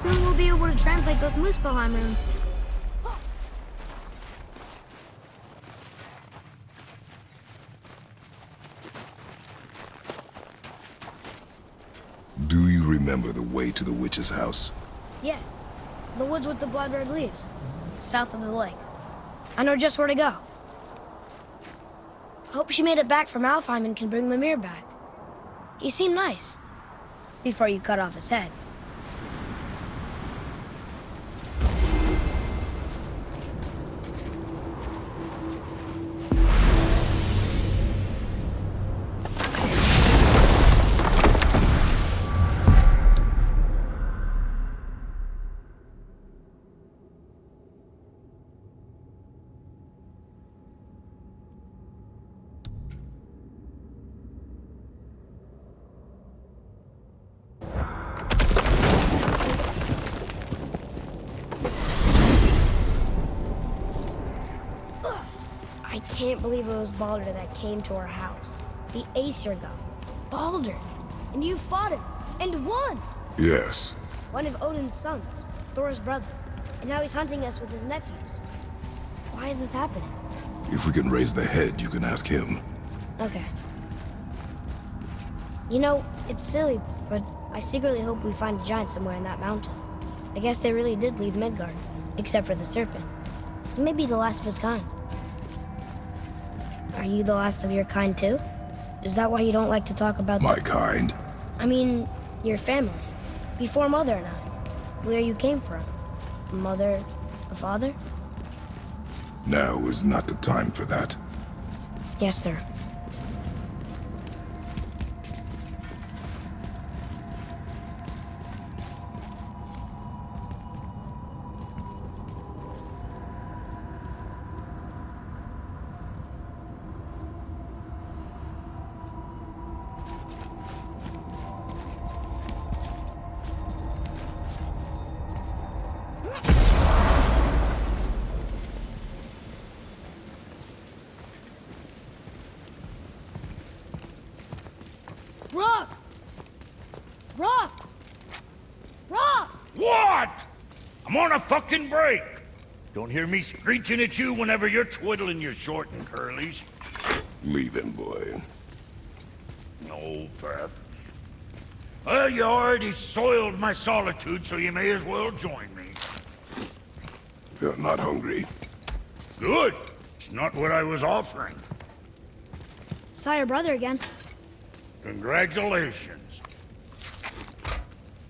Soon we'll be able to translate those Muspelheim runes. Do you remember the way to the witch's house? Yes. The woods with the blood-red leaves. South of the lake. I know just where to go. Hope she made it back from Alfheim and can bring Mimir back. He seemed nice. Before you cut off his head. I can't believe it was Baldur that came to our house. The Aesir god. Baldur. And you fought him. And won! Yes. One of Odin's sons. Thor's brother. And now he's hunting us with his nephews. Why is this happening? If we can raise the head, you can ask him. Okay. You know, it's silly, but I secretly hope we find a giant somewhere in that mountain. I guess they really did leave Midgard. Except for the serpent. He may be the last of his kind. Are you the last of your kind too? Is that why you don't like to talk about My kind? I mean, your family. Before Mother and I. Where you came from. Mother, a father? Now is not the time for that. Yes, sir. Rock! Rock! Rock! What? I'm on a fucking break. Don't hear me screeching at you whenever you're twiddling your short and curlies. Leave him, boy. No, Pep. Well, you already soiled my solitude, so you may as well join me. You're not hungry. Good. It's not what I was offering. Saw your brother again. Congratulations.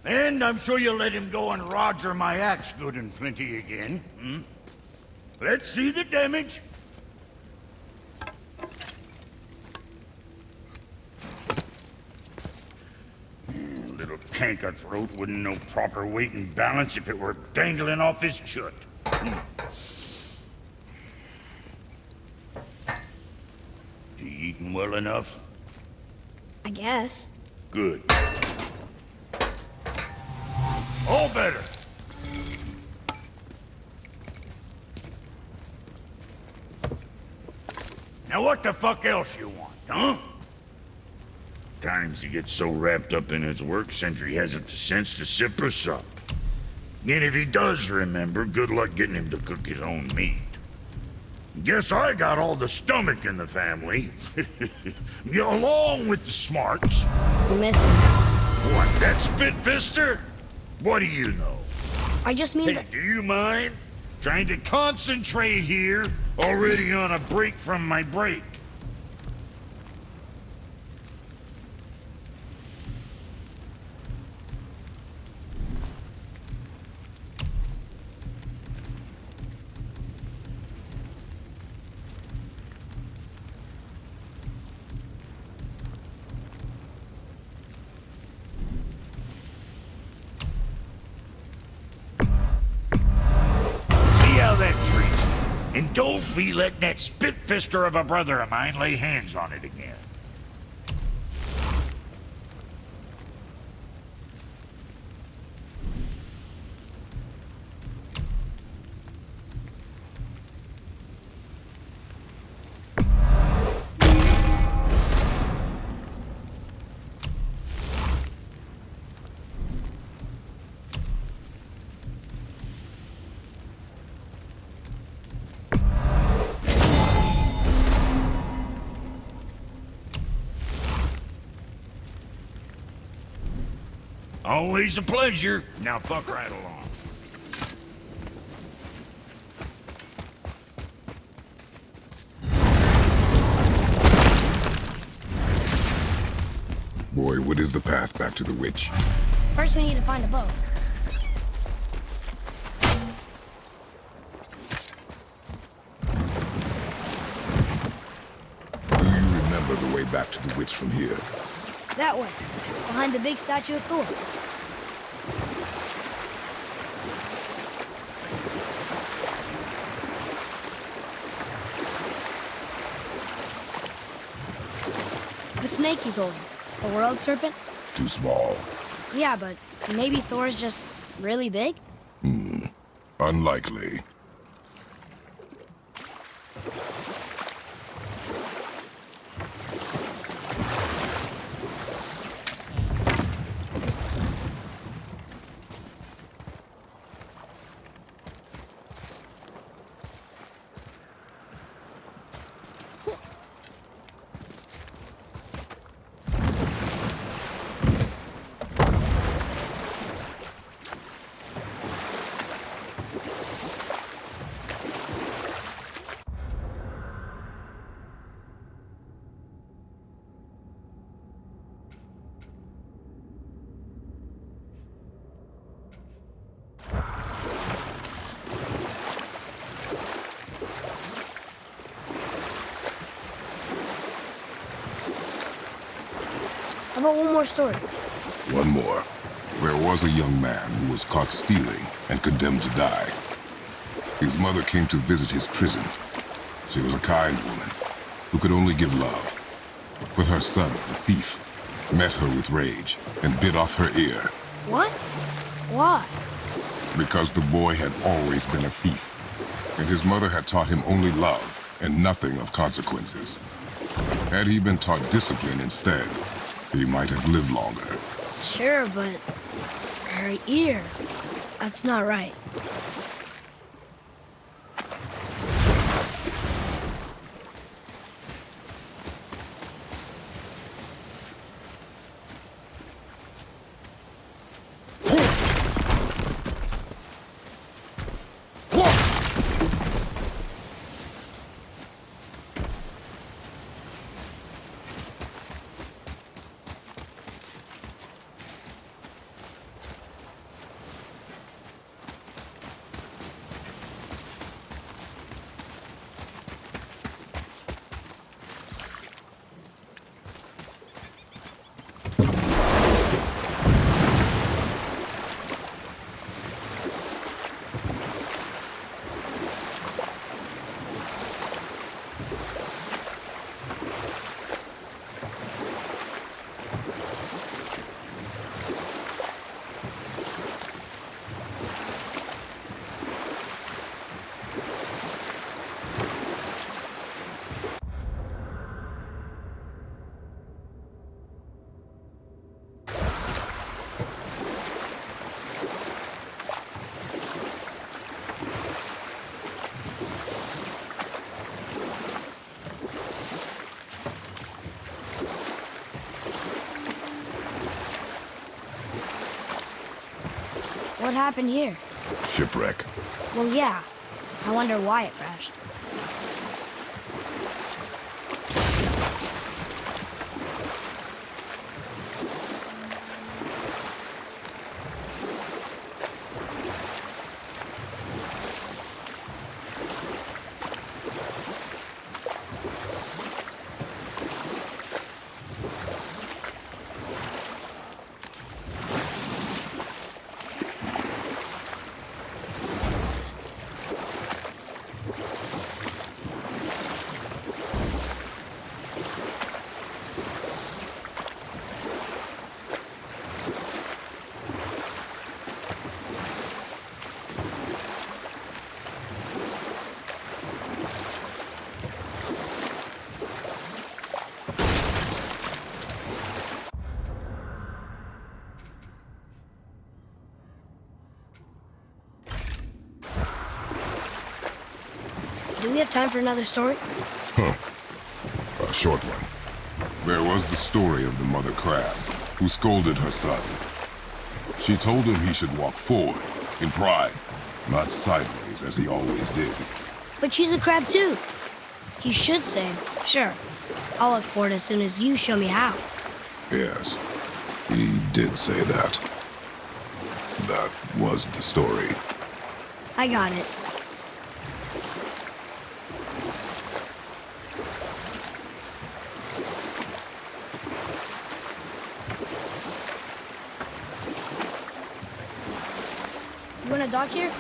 And I'm sure you'll let him go and Roger my axe good and plenty again. Hmm? Let's see the damage. Little canker throat wouldn't know proper weight and balance if it were dangling off his chut. You eating well enough? I guess. Good. All better. Now what the fuck else you want, huh? Times he gets so wrapped up in his work, Sentry hasn't the sense to sip or sup. And if he does remember, good luck getting him to cook his own meat. Guess I got all the stomach in the family. Along with the smarts. You miss him. What, that spit-fister? What do you know? I just mean Hey, that... do you mind? Trying to concentrate here, already on a break from my break. That treats. And don't be letting that spit-fister of a brother of mine lay hands on it again. Always a pleasure. Now fuck right along. Boy, what is the path back to the witch? First, we need to find a boat. Do you remember the way back to the witch from here? That way, behind the big statue of Thor. The snake he's holding. The world serpent? Too small. Yeah, but maybe Thor's just really big? Unlikely. How about one more story? One more. There was a young man who was caught stealing and condemned to die. His mother came to visit his prison. She was a kind woman who could only give love. But her son, the thief, met her with rage and bit off her ear. What? Why? Because the boy had always been a thief, and his mother had taught him only love and nothing of consequences. Had he been taught discipline instead, he might have lived longer. Sure, but her ear. That's not right. What happened here? Shipwreck. Well, yeah. I wonder why it crashed. Do we have time for another story? A short one. There was the story of the mother crab, who scolded her son. She told him he should walk forward, in pride, not sideways as he always did. But she's a crab too. He should say, sure, I'll look for it as soon as you show me how. Yes, he did say that. That was the story. I got it. You want a dock here?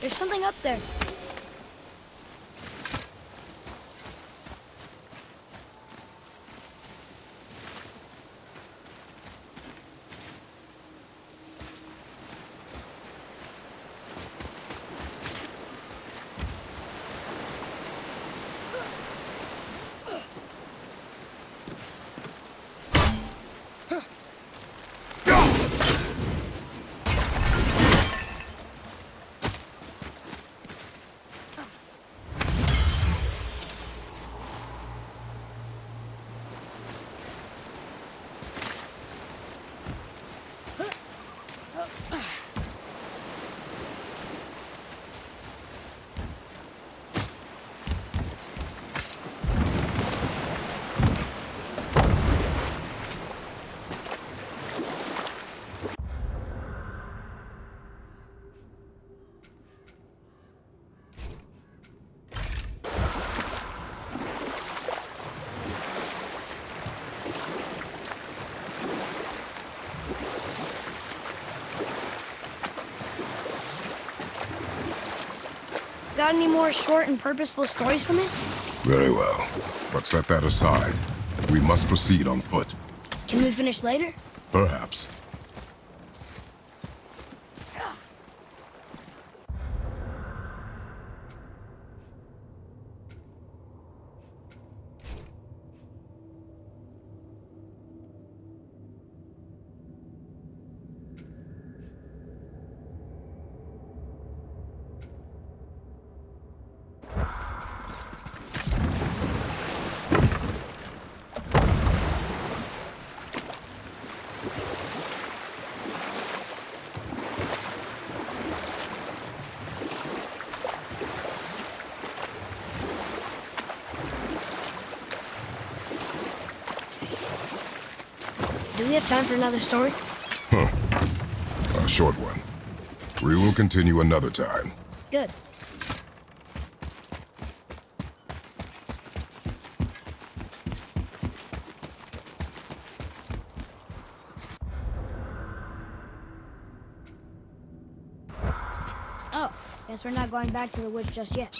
There's something up there. Got any more short and purposeful stories from it? Very well. But set that aside. We must proceed on foot. Can we finish later? Perhaps. Do we have time for another story? A short one. We will continue another time. Good. Oh, guess we're not going back to the woods just yet.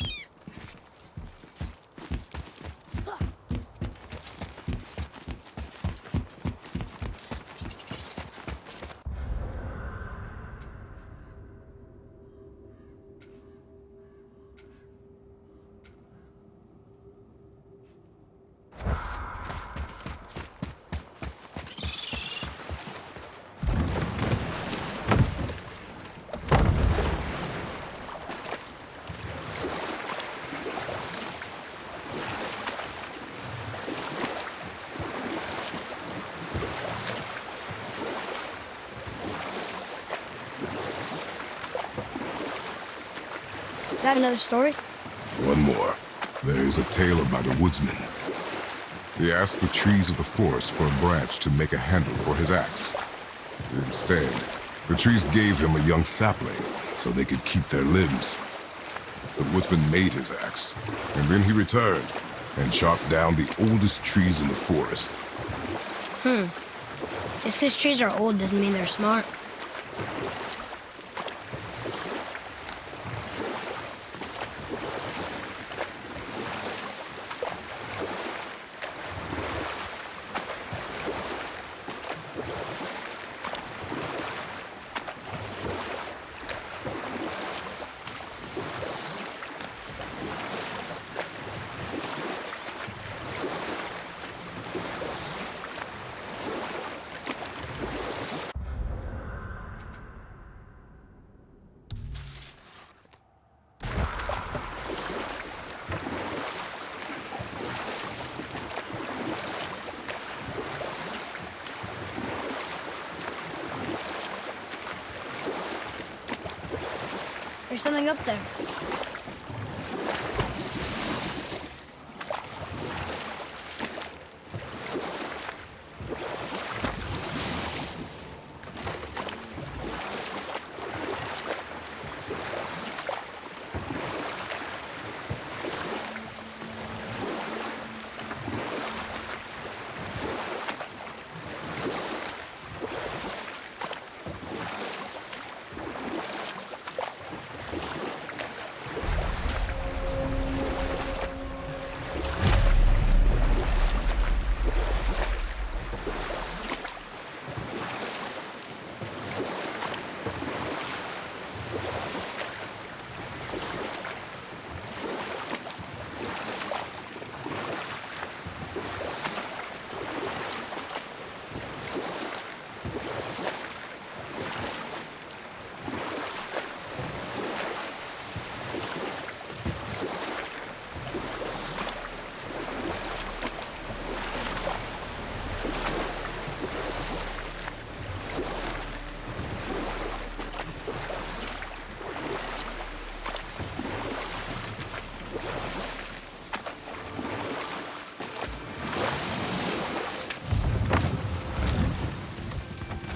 Got another story? One more. There is a tale about a woodsman. He asked the trees of the forest for a branch to make a handle for his axe. Instead, the trees gave him a young sapling so they could keep their limbs. The woodsman made his axe, and then he returned and chopped down the oldest trees in the forest. Just because trees are old doesn't mean they're smart. There's something up there.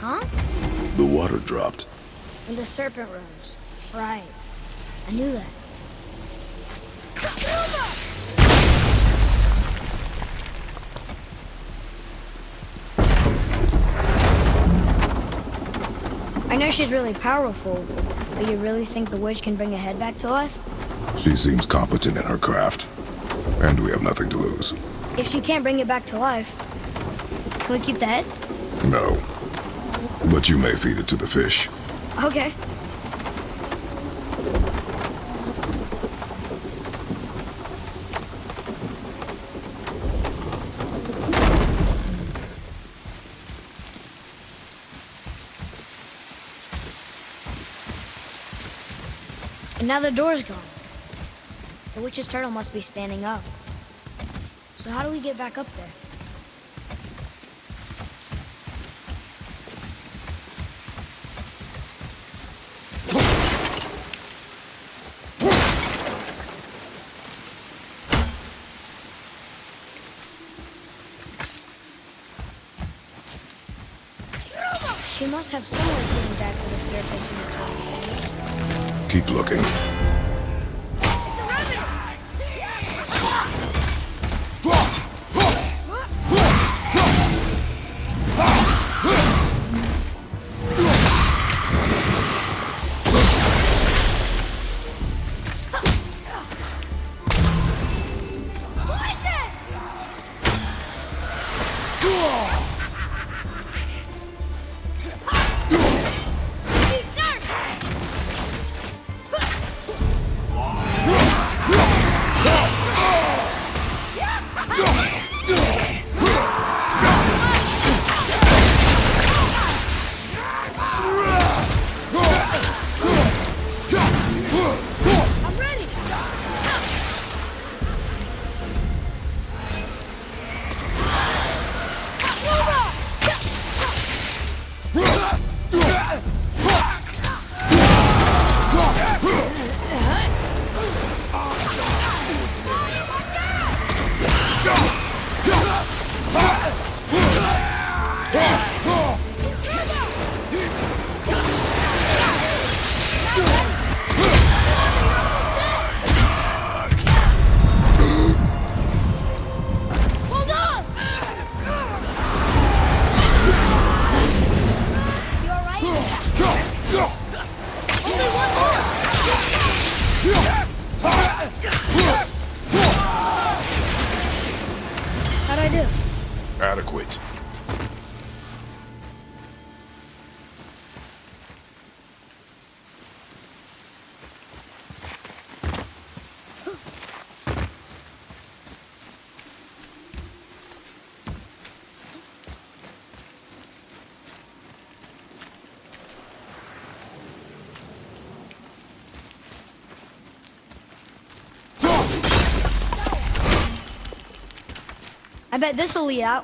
Huh? The water dropped. And the serpent rose. Right. I knew that. I know she's really powerful, but you really think the witch can bring a head back to life? She seems competent in her craft, and we have nothing to lose. If she can't bring it back to life, can we keep the head? No. But you may feed it to the fish. Okay. And now the door's gone. The witch's turtle must be standing up. So how do we get back up there? She must have someone getting back to the surface when the tunnel's standing. Keep looking. I bet this'll lead out.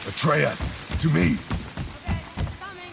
Atreus, to me. Okay, coming.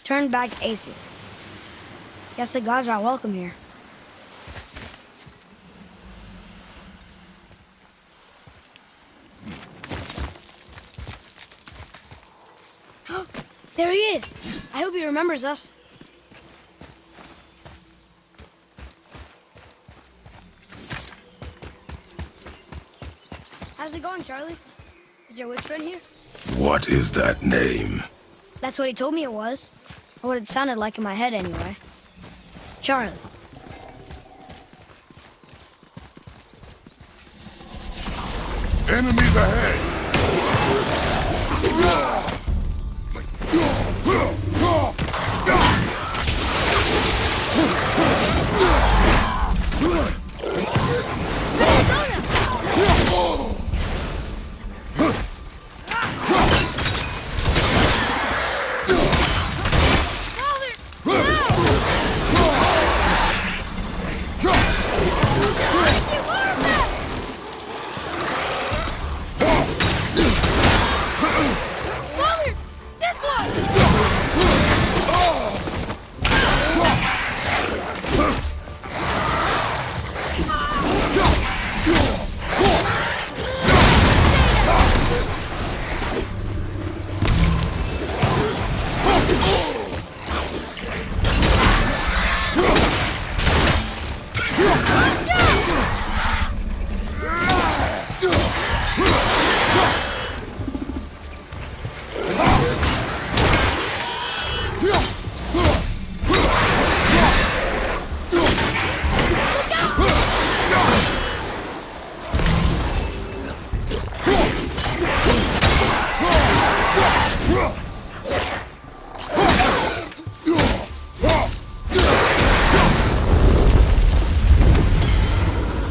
Turn back AC. Guess the gods are welcome here. There he is! I hope he remembers us. How's it going, Charlie? Is your witch friend here? What is that name? That's what he told me it was. Or what it sounded like in my head, anyway. Charlie. Enemies ahead!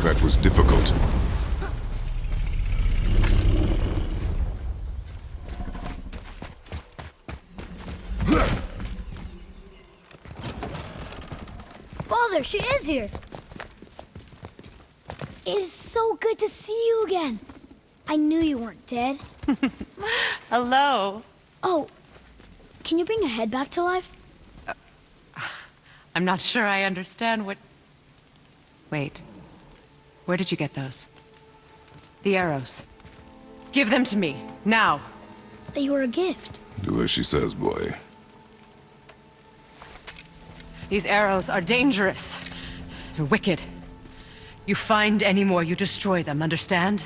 That was difficult. Father, she is here! It is so good to see you again. I knew you weren't dead. Hello. Oh, can you bring a head back to life? I'm not sure I understand what... Wait. Where did you get those? The arrows. Give them to me, now. They were a gift. Do as she says, boy. These arrows are dangerous. They're wicked. You find any more, you destroy them, understand?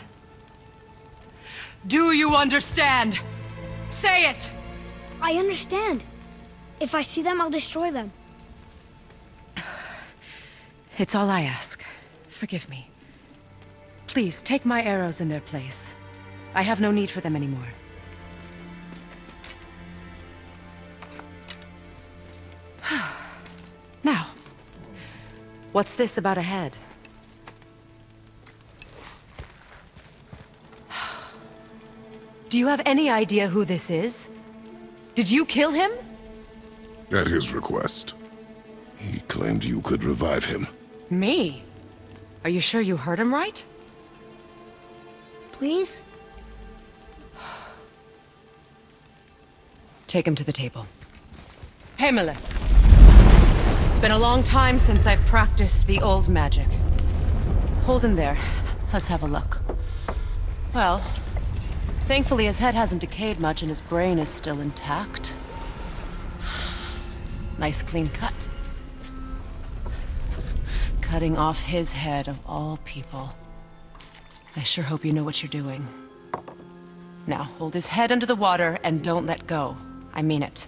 Do you understand? Say it! I understand. If I see them, I'll destroy them. It's all I ask. Forgive me. Please, take my arrows in their place. I have no need for them anymore. Now, What's this about a head? Do you have any idea who this is? Did you kill him? At his request. He claimed you could revive him. Me? Are you sure you heard him right? Please? Take him to the table. Himmler! It's been a long time since I've practiced the old magic. Hold him there. Let's have a look. Well, thankfully his head hasn't decayed much and his brain is still intact. Nice clean cut. Cutting off his head of all people. I sure hope you know what you're doing. Now, hold his head under the water and don't let go. I mean it.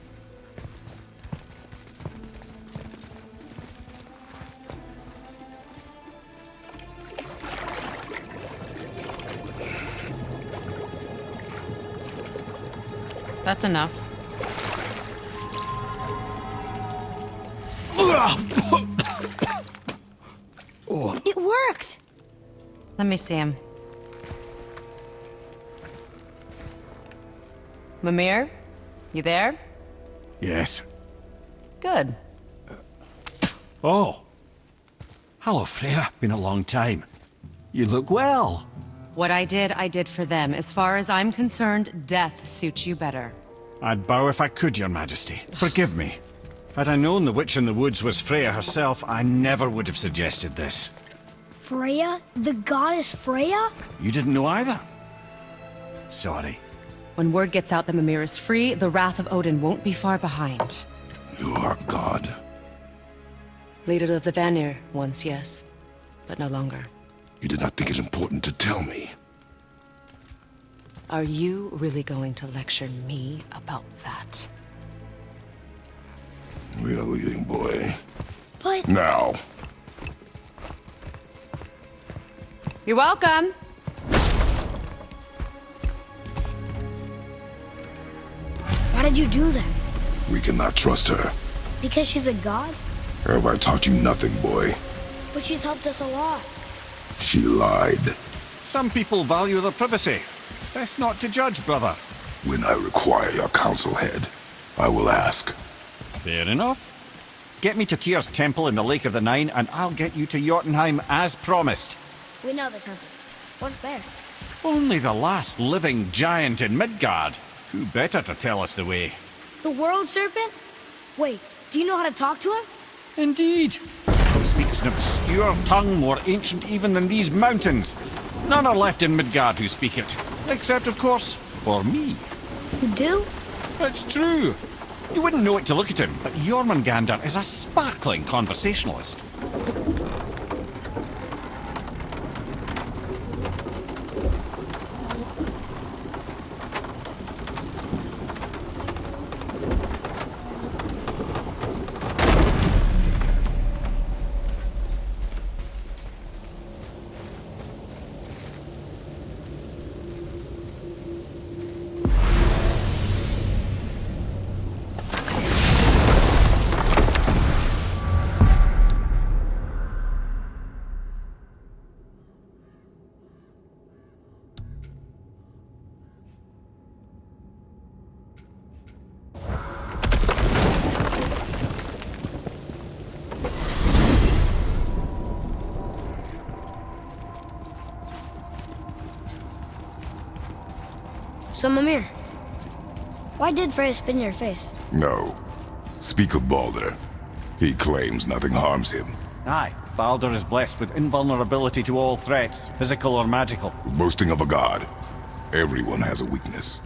That's enough. It worked! Let me see him. Mimir? You there? Yes. Good. Oh. Hello, Freya. Been a long time. You look well. What I did for them. As far as I'm concerned, death suits you better. I'd bow if I could, Your Majesty. Forgive me. Had I known the witch in the woods was Freya herself, I never would have suggested this. Freya? The goddess Freya? You didn't know either? Sorry. When word gets out that Mimir is free, the wrath of Odin won't be far behind. You are God. Leader of the Vanir, once yes, but no longer. You did not think it important to tell me. Are you really going to lecture me about that? We are leaving, boy. But Now. You're welcome! why did you do that? We cannot trust her. Because she's a god? Have I taught you nothing, boy? But she's helped us a lot. She lied. Some people value their privacy. Best not to judge, brother. When I require your council head, I will ask. Fair enough. Get me to Tyr's temple in the Lake of the Nine, and I'll get you to Jotunheim as promised. We know the temple. What's there? Only the last living giant in Midgard. Who better to tell us the way? The world serpent? Wait, do you know how to talk to him? Indeed. He speaks an obscure tongue more ancient even than these mountains. None are left in Midgard who speak it. Except, of course, for me. You do? It's true. You wouldn't know it to look at him, but Jormungandr is a sparkling conversationalist. So, Mimir, why did Freya spit in your face? No. Speak of Baldur. He claims nothing harms him. Aye, Baldur is blessed with invulnerability to all threats, physical or magical. Boasting of a god. Everyone has a weakness.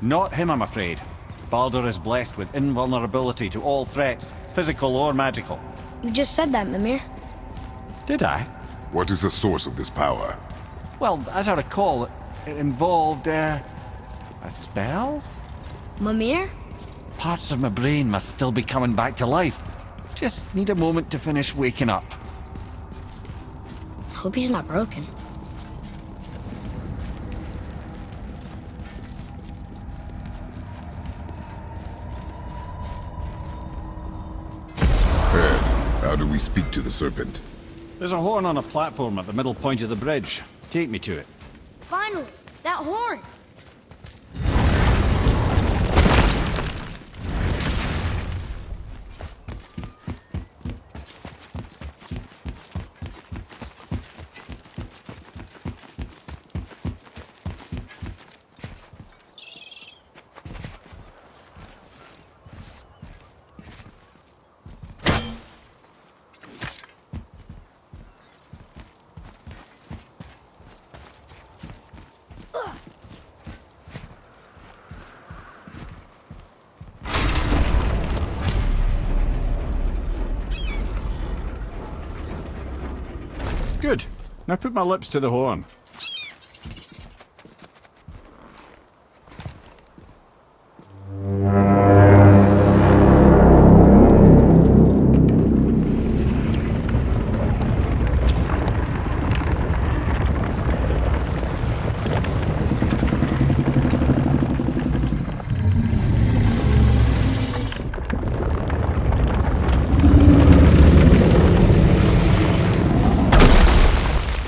Not him, I'm afraid. Baldur is blessed with invulnerability to all threats, physical or magical. You just said that, Mimir. Did I? What is the source of this power? Well, as I recall, it involved, a spell? Mimir? Parts of my brain must still be coming back to life. Just need a moment to finish waking up. Hope he's not broken. Ed, how do we speak to the serpent? There's a horn on a platform at the middle point of the bridge. Take me to it. Finally, that horn! Good. Now put my lips to the horn.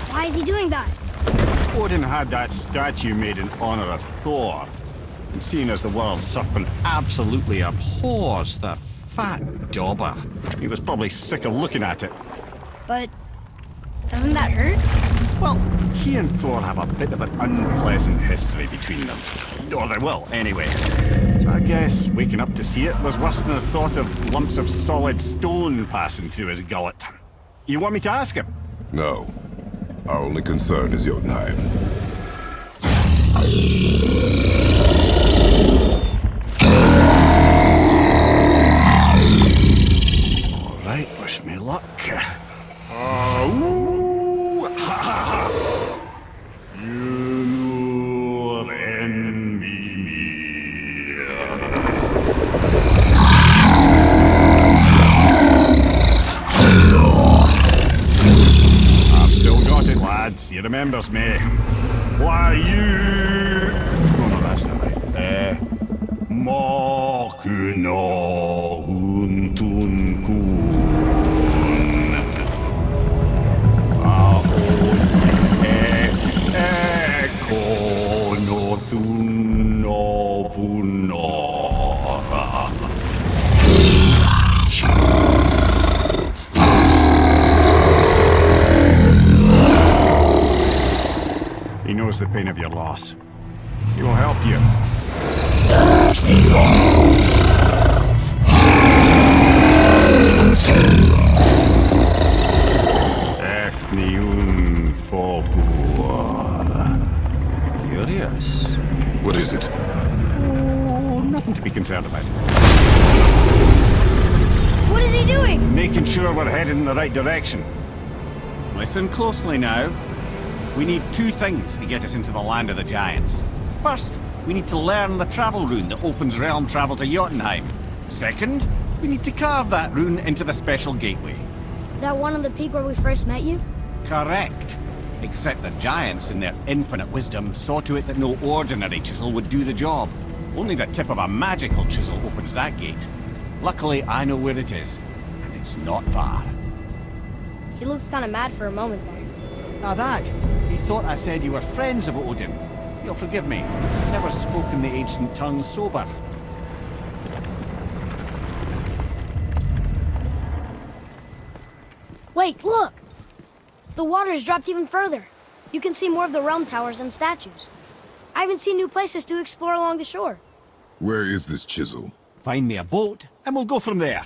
Why is he doing that? Odin had that statue made in honor of Thor. And seeing as the world serpent absolutely abhors the fat dauber, he was probably sick of looking at it. But doesn't that hurt? Well, he and Thor have a bit of an unpleasant history between them. Or they will, anyway. So I guess waking up to see it was worse than the thought of lumps of solid stone passing through his gullet. You want me to ask him? No. Our only concern is Jotunheim. All right, wish me luck. Ooh, ha, ha, ha. You envy me. I've still got it, lads. He remembers me. Why you? No, that's not right. Makuna huntun kun. He knows the pain of your loss. He will help you. Ethniun Forbur. Curious. What is it? Oh, nothing to be concerned about. What is he doing? Making sure we're headed in the right direction. Listen closely now. We need two things to get us into the land of the giants. First, we need to learn the travel rune that opens realm travel to Jotunheim. Second, we need to carve that rune into the special gateway. That one on the peak where we first met you? Correct. Except the giants, in their infinite wisdom, saw to it that no ordinary chisel would do the job. Only the tip of a magical chisel opens that gate. Luckily, I know where it is, and it's not far. He looked kind of mad for a moment there. Now that, he thought I said you were friends of Odin. You'll forgive me. Never spoken the ancient tongue sober. Wait, look! The water's dropped even further. You can see more of the realm towers and statues. I even see new places to explore along the shore. Where is this chisel? Find me a boat, and we'll go from there.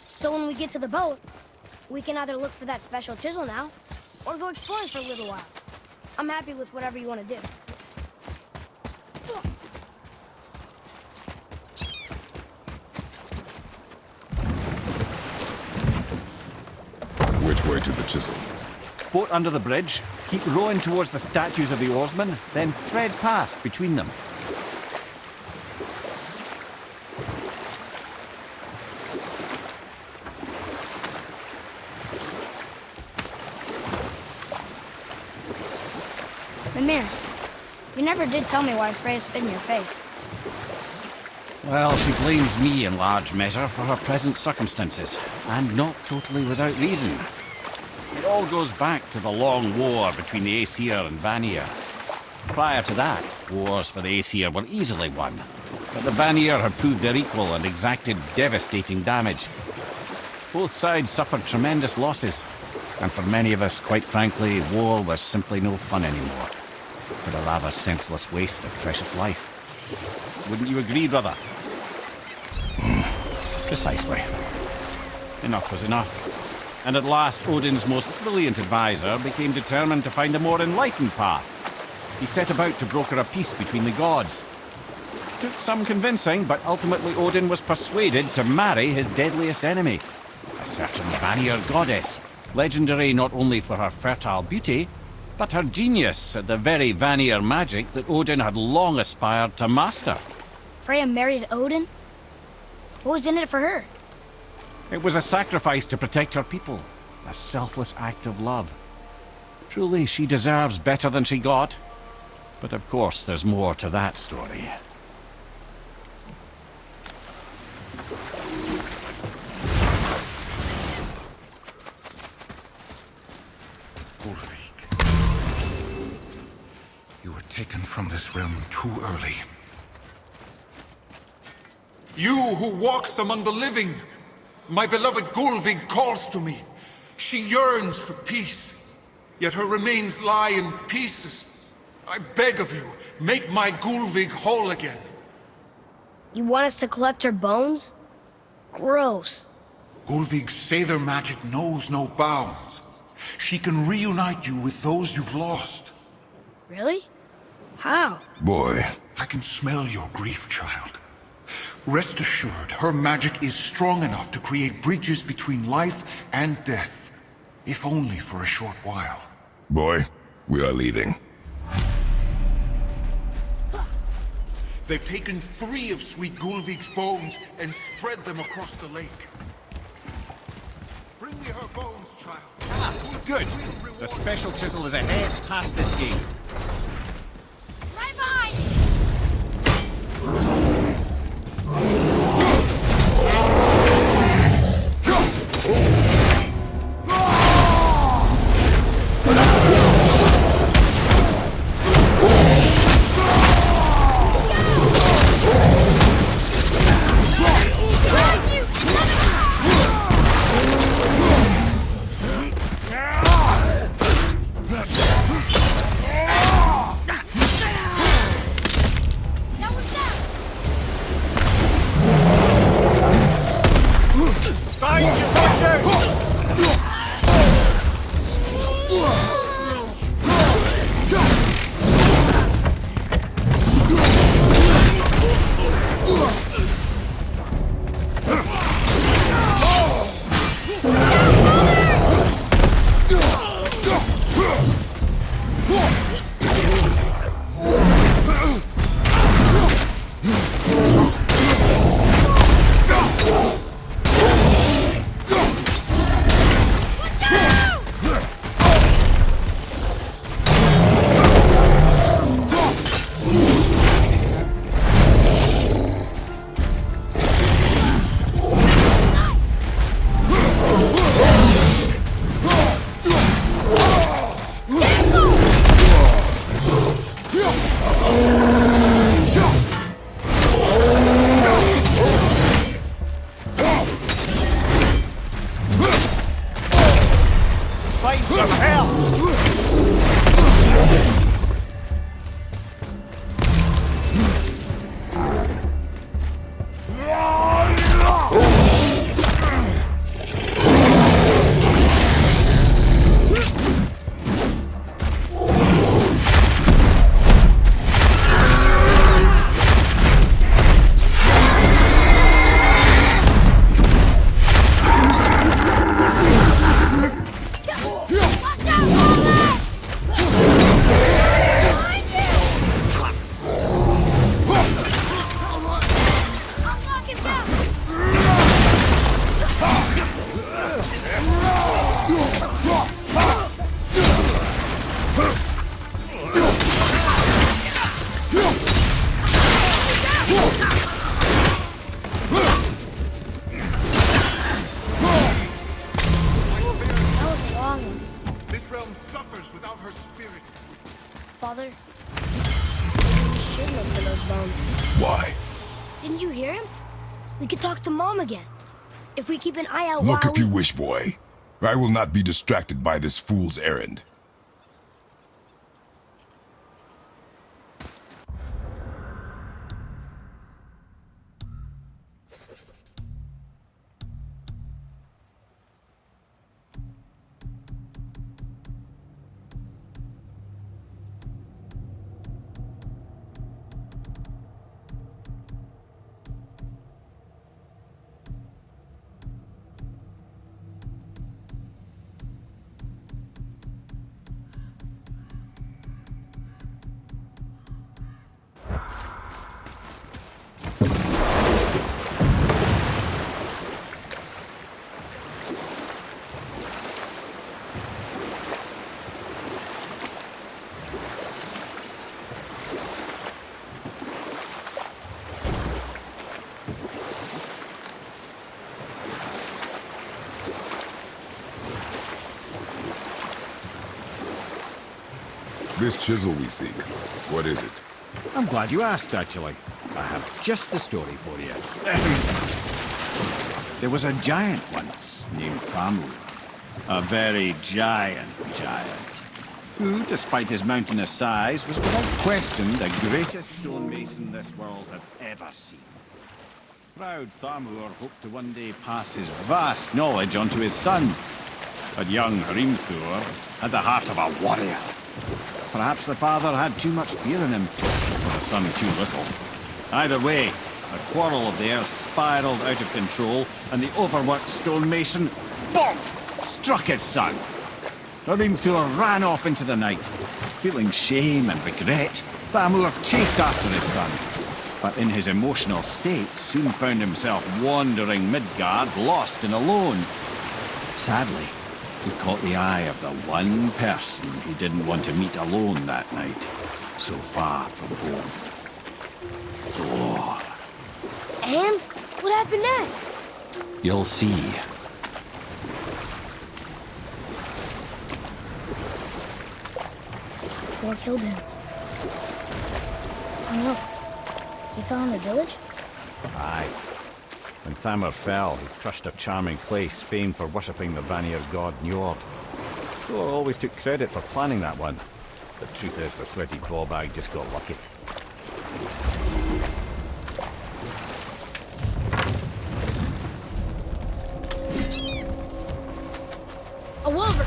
So when we get to the boat, we can either look for that special chisel now, or go exploring for a little while. I'm happy with whatever you want to do. Which way to the chisel? boat under the bridge, keep rowing towards the statues of the oarsmen, then thread past between them. Mimir, you never did tell me why Freya spit in your face. Well, she blames me in large measure for her present circumstances, and not totally without reason. It all goes back to the long war between the Aesir and Vanir. Prior to that, wars for the Aesir were easily won, but the Vanir had proved their equal and exacted devastating damage. Both sides suffered tremendous losses, and for many of us, quite frankly, war was simply no fun anymore, but a rather senseless waste of precious life. Wouldn't you agree, brother? Precisely. Enough was enough. And at last, Odin's most brilliant advisor became determined to find a more enlightened path. He set about to broker a peace between the gods. It took some convincing, but ultimately Odin was persuaded to marry his deadliest enemy, a certain Vanir goddess, legendary not only for her fertile beauty, but her genius at the very Vanir magic that Odin had long aspired to master. Freya married Odin? What was in it for her? It was a sacrifice to protect her people, a selfless act of love. Truly, she deserves better than she got. But of course, there's more to that story. Ulfik, you were taken from this realm too early. You who walks among the living! My beloved Gulvig calls to me. She yearns for peace, yet her remains lie in pieces. I beg of you, make my Gulvig whole again. You want us to collect her bones? Gross. Gulvig's Seidr magic knows no bounds. She can reunite you with those you've lost. Really? How? Boy, I can smell your grief, child. Rest assured, her magic is strong enough to create bridges between life and death, if only for a short while. boy, we are leaving. They've taken 3 of Sweet Gulvig's bones and spread them across the lake. Bring me her bones, child. Good. The special chisel is ahead past this gate. Right behind! Watch out! Father. We should look for those bones. Why? Didn't you hear him? We could talk to Mom again. If we keep an eye out Look while if you wish, boy. I will not be distracted by this fool's errand. This chisel we seek, what is it? I'm glad you asked, actually. I have just the story for you. There was a giant once named Thamur. A very giant, who, despite his mountainous size, was without question the greatest stonemason this world had ever seen. Proud Thamur hoped to one day pass his vast knowledge on to his son. But young Hrimthur had the heart of a warrior. Perhaps the father had too much fear in him, or the son too little. Either way, the quarrel of theirs spiraled out of control, and the overworked stonemason, bonk, struck his son. Hrimthur ran off into the night. Feeling shame and regret, Thamur chased after his son, but in his emotional state soon found himself wandering Midgard, lost and alone. Sadly, he caught the eye of the one person he didn't want to meet alone that night, so far from home. Thor. And? What happened next? You'll see. Thor killed him. Oh no. He fell in the village? Aye. When Thamur fell, he crushed a charming place famed for worshipping the Vanir god Njord. Thor always took credit for planning that one. The truth is, the sweaty clawbag just got lucky. A wolver!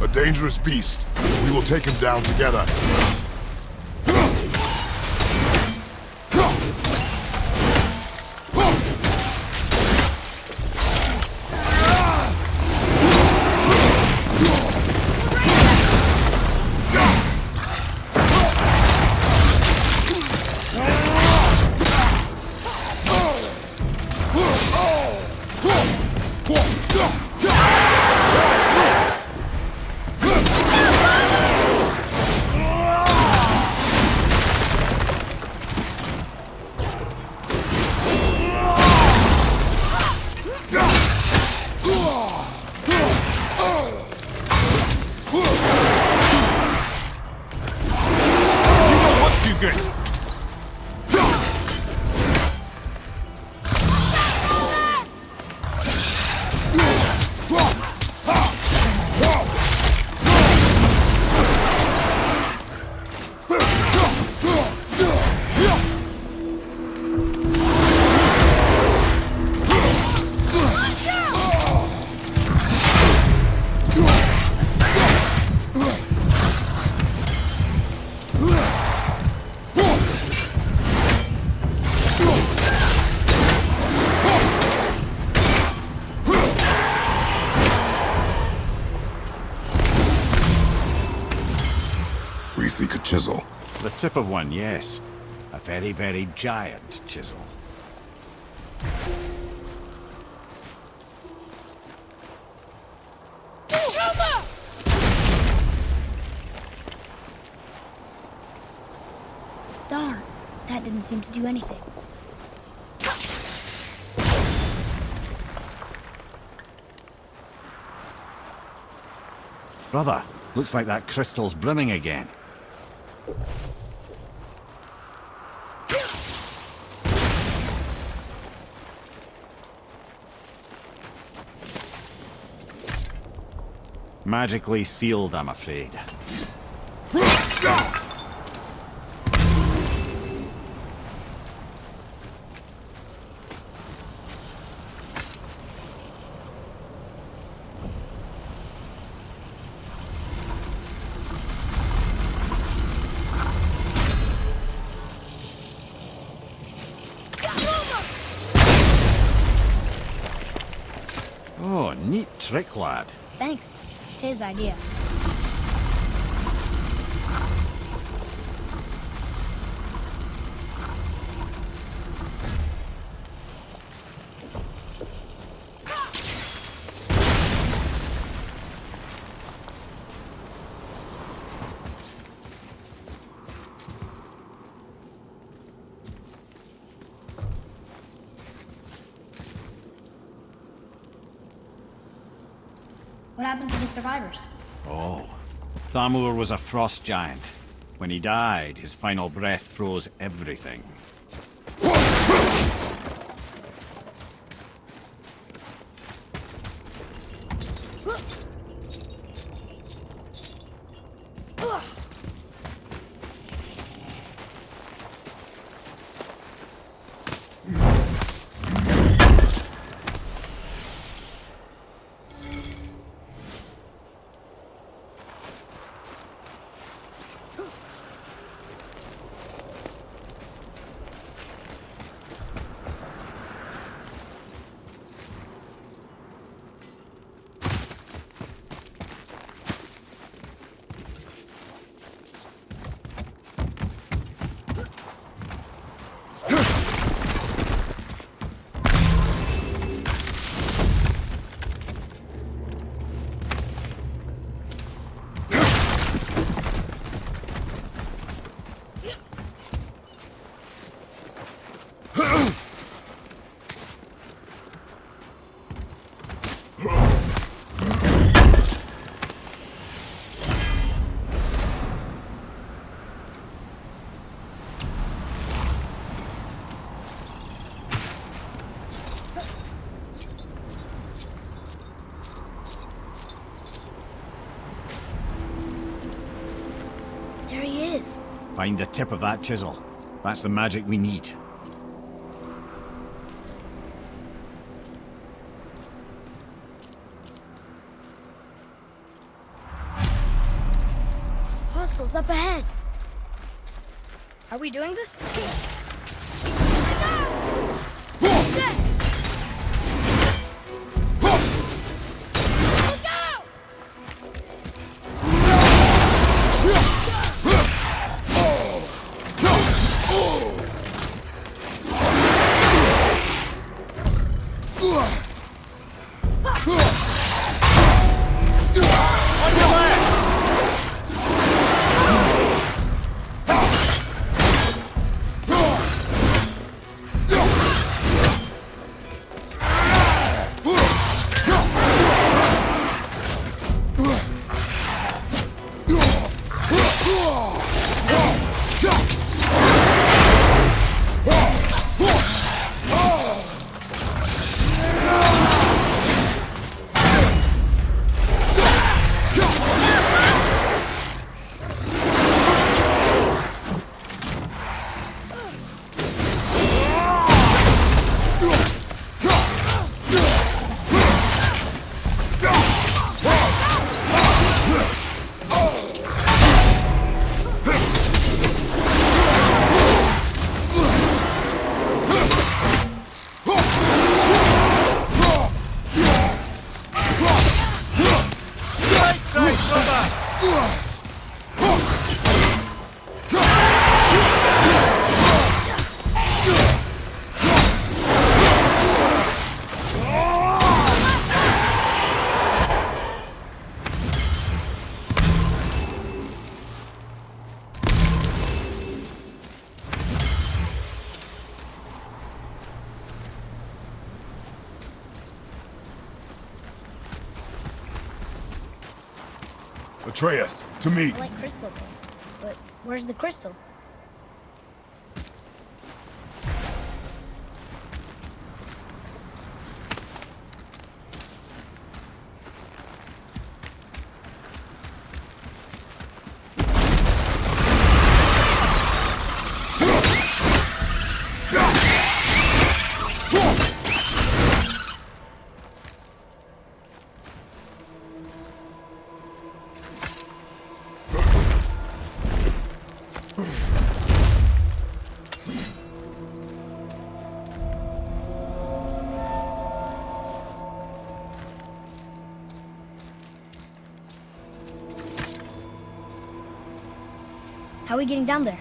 A dangerous beast. We will take him down together. Seek a chisel. The tip of one, yes. A very, very giant chisel. Darn, that didn't seem to do anything. Brother, looks like that crystal's brimming again. Magically sealed, I'm afraid. Oh, neat trick, lad. Thanks. His idea. What happened to the survivors? Oh. Thamur was a frost giant. When he died, his final breath froze everything. There he is. Find the tip of that chisel. That's the magic we need. Hostiles up ahead. Are we doing this? Atreus, to me. I like crystal base, but Where's the crystal? How are we getting down there?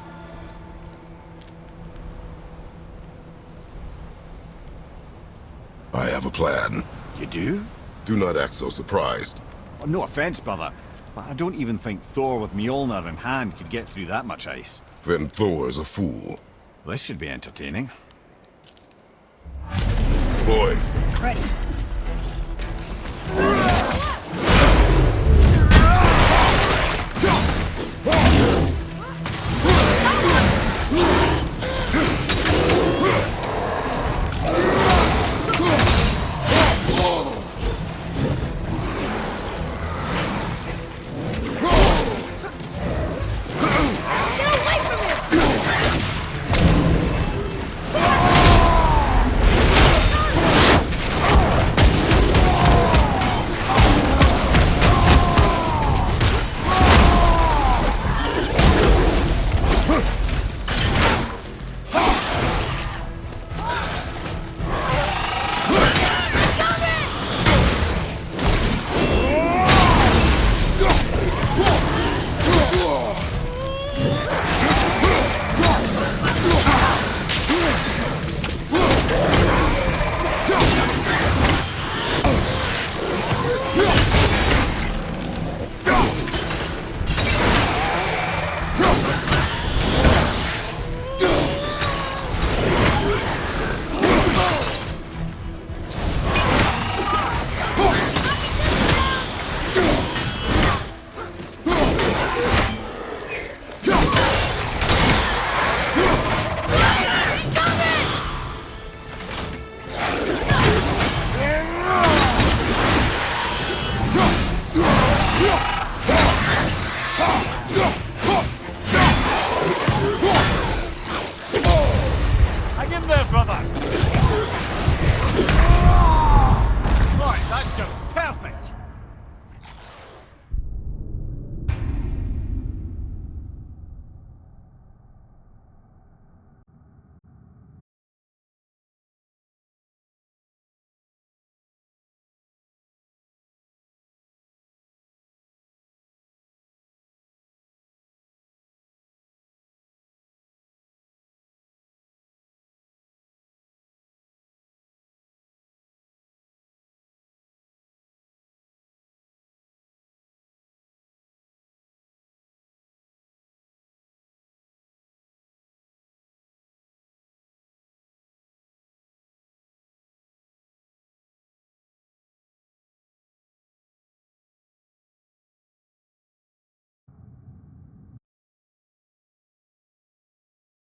I have a plan. You do? Do not act so surprised. Well, no offense, brother, but I don't even think Thor with Mjolnir in hand could get through that much ice. Then Thor is a fool. This should be entertaining. Boy, Ready.